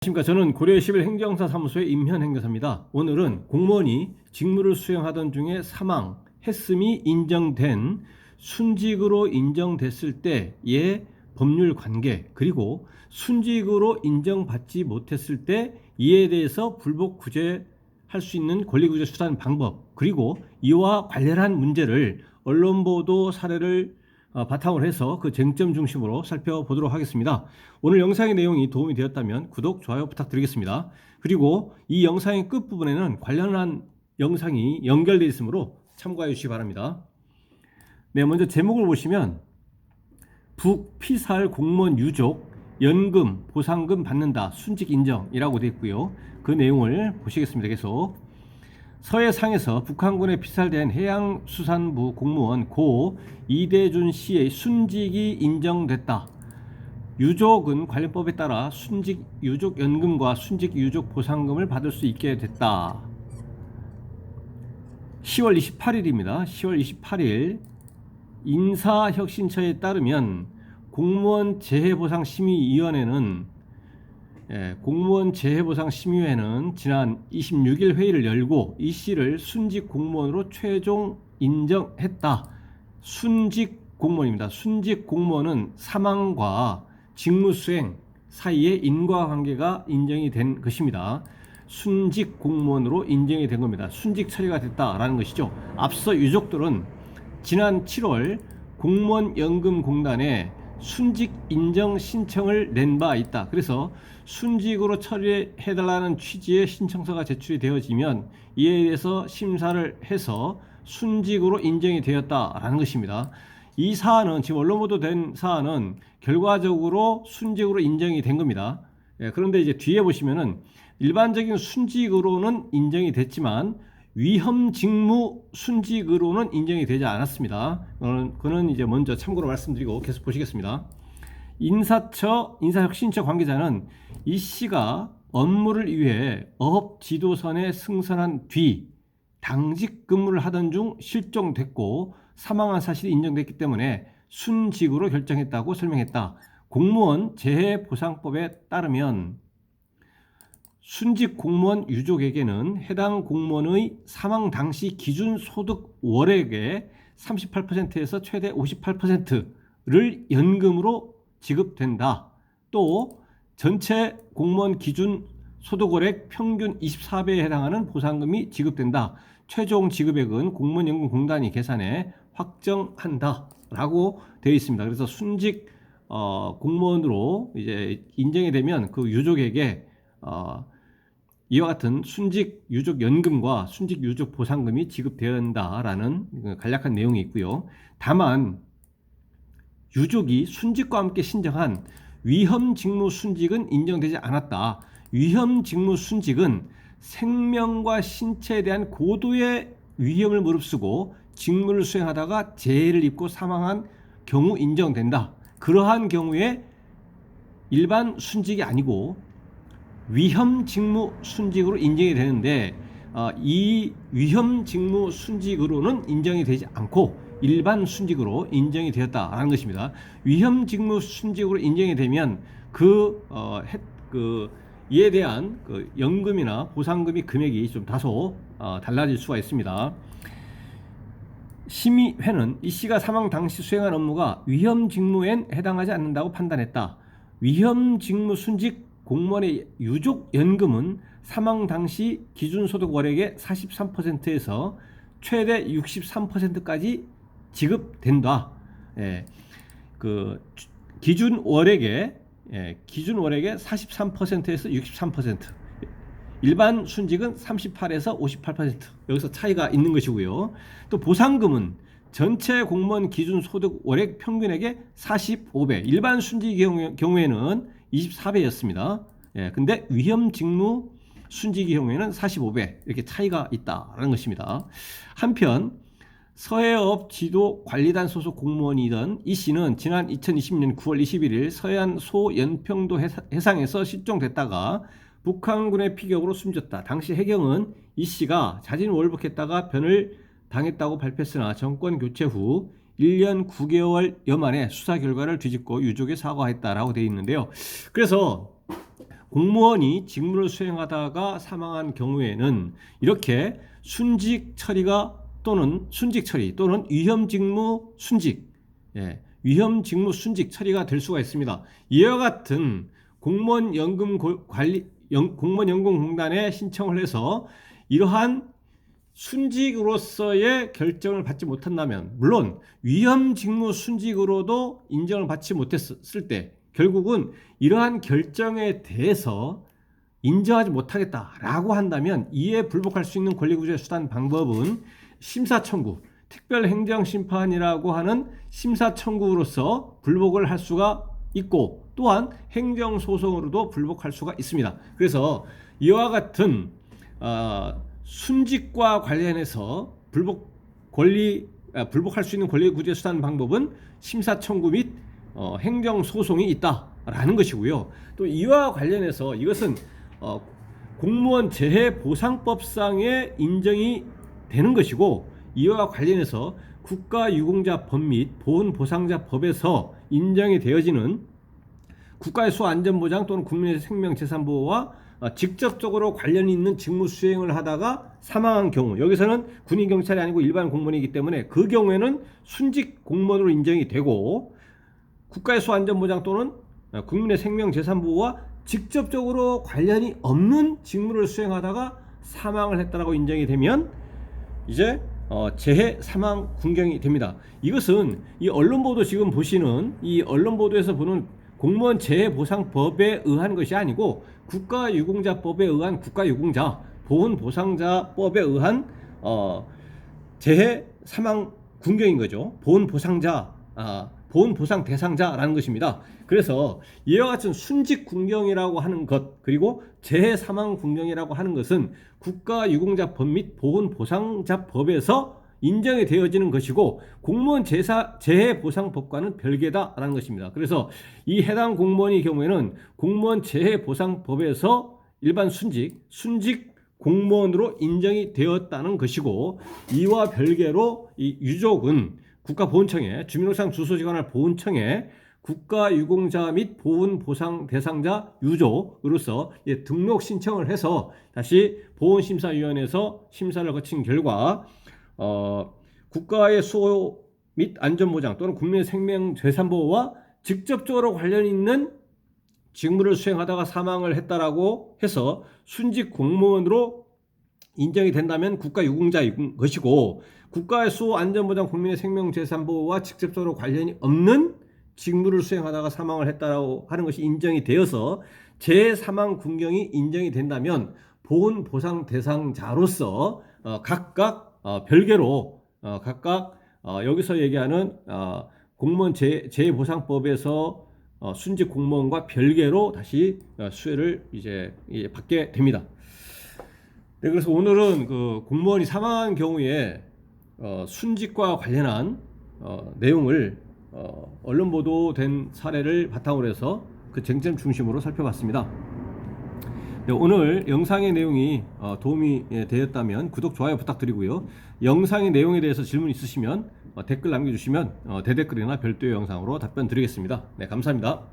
안녕하십니까. 저는 고려 11 행정사사무소의 임현 행정사입니다. 오늘은 공무원이 직무를 수행하던 중에 사망했음이 인정된 순직으로 인정됐을 때의 법률 관계, 그리고 순직으로 인정받지 못했을 때 이에 대해서 불복 구제할 수 있는 권리구제 수단 방법, 그리고 이와 관련한 문제를 언론보도 사례를 바탕으로 해서 그 쟁점 중심으로 살펴보도록 하겠습니다. 오늘 영상의 내용이 도움이 되었다면 구독, 좋아요 부탁드리겠습니다. 그리고 이 영상의 끝부분에는 관련한 영상이 연결되어 있으므로 참고해 주시기 바랍니다. 네, 먼저 제목을 보시면 북피살 공무원 유족 연금, 보상금 받는다, 순직 인정이라고 되어 있고요. 그 내용을 보시겠습니다. 계속 서해상에서 북한군에 피살된 해양수산부 공무원 고 이대준 씨의 순직이 인정됐다. 유족은 관련법에 따라 순직 유족연금과 순직 유족 보상금을 받을 수 있게 됐다. 10월 28일입니다. 10월 28일 인사혁신처에 따르면 공무원 재해보상심의위원회는 공무원 재해보상심의회는 지난 26일 회의를 열고 이 씨를 순직 공무원으로 최종 인정했다. 순직 공무원입니다. 순직 공무원은 사망과 직무수행 사이에 인과관계가 인정이 된 것입니다. 순직 공무원으로 인정이 된 겁니다. 순직 처리가 됐다라는 것이죠. 앞서 유족들은 지난 7월 공무원연금공단에 순직 인정 신청을 낸 바 있다. 그래서 순직으로 처리해달라는 취지의 신청서가 제출이 되어지면 이에 대해서 심사를 해서 순직으로 인정이 되었다라는 것입니다. 이 사안은 지금 언론 보도된 사안은 결과적으로 순직으로 인정이 된 겁니다. 그런데 이제 뒤에 보시면은 일반적인 순직으로는 인정이 됐지만 위험 직무 순직으로는 인정이 되지 않았습니다. 그는 이제 먼저 참고로 말씀드리고 계속 보시겠습니다. 인사혁신처 관계자는 이 씨가 업무를 위해 어업 지도선에 승선한 뒤 당직 근무를 하던 중 실종됐고 사망한 사실이 인정됐기 때문에 순직으로 결정했다고 설명했다. 공무원 재해보상법에 따르면 순직 공무원 유족에게는 해당 공무원의 사망 당시 기준 소득 월액의 38%에서 최대 58%를 연금으로 지급된다. 또 전체 공무원 기준 소득 월액 평균 24배에 해당하는 보상금이 지급된다. 최종 지급액은 공무원연금공단이 계산해 확정한다 라고 되어 있습니다. 그래서 순직 공무원으로 이제 인정이 되면 그 유족에게 이와 같은 순직 유족 연금과 순직 유족 보상금이 지급된다라는 간략한 내용이 있고요. 다만 유족이 순직과 함께 신청한 위험 직무 순직은 인정되지 않았다. 위험 직무 순직은 생명과 신체에 대한 고도의 위험을 무릅쓰고 직무를 수행하다가 재해를 입고 사망한 경우 인정된다. 그러한 경우에 일반 순직이 아니고 위험 직무 순직으로 인정이 되는데 이 위험 직무 순직으로는 인정이 되지 않고 일반 순직으로 인정이 되었다라는 것입니다. 위험 직무 순직으로 인정이 되면 이에 대한 연금이나 보상금이 금액이 좀 다소 달라질 수가 있습니다. 심의회는 이 씨가 사망 당시 수행한 업무가 위험 직무엔 해당하지 않는다고 판단했다. 위험 직무 순직 공무원의 유족 연금은 사망 당시 기준 소득 월액의 43%에서 최대 63%까지 지급된다. 기준 월액의 43%에서 63%. 일반 순직은 38에서 58%. 여기서 차이가 있는 것이고요. 또 보상금은 전체 공무원 기준 소득 월액 평균액의 45배. 일반 순직의 경우에는 24배였습니다. 근데 위험 직무 순직의 경우에는 45배. 이렇게 차이가 있다라는 것입니다. 한편 서해업 지도 관리단 소속 공무원이던 이 씨는 지난 2020년 9월 21일 서해안 소연평도 해상에서 실종됐다가 북한군의 피격으로 숨졌다. 당시 해경은 이 씨가 자진 월북했다가 변을 당했다고 발표했으나 정권 교체 후 1년 9개월여 만에 수사 결과를 뒤집고 유족에 사과했다라고 되어 있는데요. 그래서 공무원이 직무를 수행하다가 사망한 경우에는 이렇게 순직 처리가 또는 순직 처리 또는 위험 직무 순직, 위험 직무 순직 처리가 될 수가 있습니다. 이와 같은 공무원연금공단에 신청을 해서 이러한 순직으로서의 결정을 받지 못한다면, 물론 위험 직무 순직으로도 인정을 받지 못했을 때 결국은 이러한 결정에 대해서 인정하지 못하겠다라고 한다면 이에 불복할 수 있는 권리구제 수단 방법은 심사청구, 특별행정심판이라고 하는 심사청구로서 불복을 할 수가 있고, 또한 행정소송으로도 불복할 수가 있습니다. 그래서 이와 같은 순직과 관련해서 불복할 수 있는 권리구제 수단 방법은 심사청구 및 행정소송이 있다라는 것이고요. 또 이와 관련해서 이것은 공무원 재해보상법상의 인정이 되는 것이고, 이와 관련해서 국가유공자법 및 보훈보상자법에서 인정이 되어지는 국가의 수안전보장 또는 국민의 생명재산보호와 직접적으로 관련이 있는 직무 수행을 하다가 사망한 경우, 여기서는 군인 경찰이 아니고 일반 공무원이기 때문에 그 경우에는 순직 공무원으로 인정이 되고, 국가의 수안전보장 또는 국민의 생명재산보호와 직접적으로 관련이 없는 직무를 수행하다가 사망을 했다라고 인정이 되면 이제 재해 사망 군경이 됩니다. 이것은 이 언론보도 지금 보시는 이 언론보도에서 보는 공무원 재해보상법에 의한 것이 아니고 국가유공자법에 의한 국가유공자 보훈보상자법에 의한 재해 사망 군경인 거죠. 보훈보상자, 보훈보상 대상자라는 것입니다. 그래서 이와 같은 순직 군경이라고 하는 것, 그리고 재해 사망 군경이라고 하는 것은 국가유공자법 및 보훈보상자법에서 인정이 되어지는 것이고, 공무원 재해보상법과는 별개다라는 것입니다. 그래서 이 해당 공무원의 경우에는 공무원 재해보상법에서 일반 순직 공무원으로 인정이 되었다는 것이고, 이와 별개로 이 유족은 국가보훈청에, 주민등록상 주소지관할 보훈청에 국가유공자 및 보훈보상 대상자 유족으로서 등록 신청을 해서 다시 보훈심사위원회에서 심사를 거친 결과 국가의 수호 및 안전보장 또는 국민의 생명재산보호와 직접적으로 관련 있는 직무를 수행하다가 사망을 했다라고 해서 순직 공무원으로 인정이 된다면 국가유공자인 것이고, 국가의 수호 안전보장 국민의 생명재산보호와 직접적으로 관련이 없는 직무를 수행하다가 사망을 했다라고 하는 것이 인정이 되어서 재사망 군경이 인정이 된다면 보훈보상 대상자로서 각각 별개로 각각 여기서 얘기하는 공무원 재해보상법에서 순직 공무원과 별개로 다시 수혜를 이제 받게 됩니다. 네, 그래서 오늘은 그 공무원이 사망한 경우에 순직과 관련한 내용을 언론 보도된 사례를 바탕으로 해서 그 쟁점 중심으로 살펴봤습니다. 네, 오늘 영상의 내용이 도움이 되었다면 구독, 좋아요 부탁드리고요. 영상의 내용에 대해서 질문 있으시면 댓글 남겨주시면 대댓글이나 별도의 영상으로 답변 드리겠습니다. 네, 감사합니다.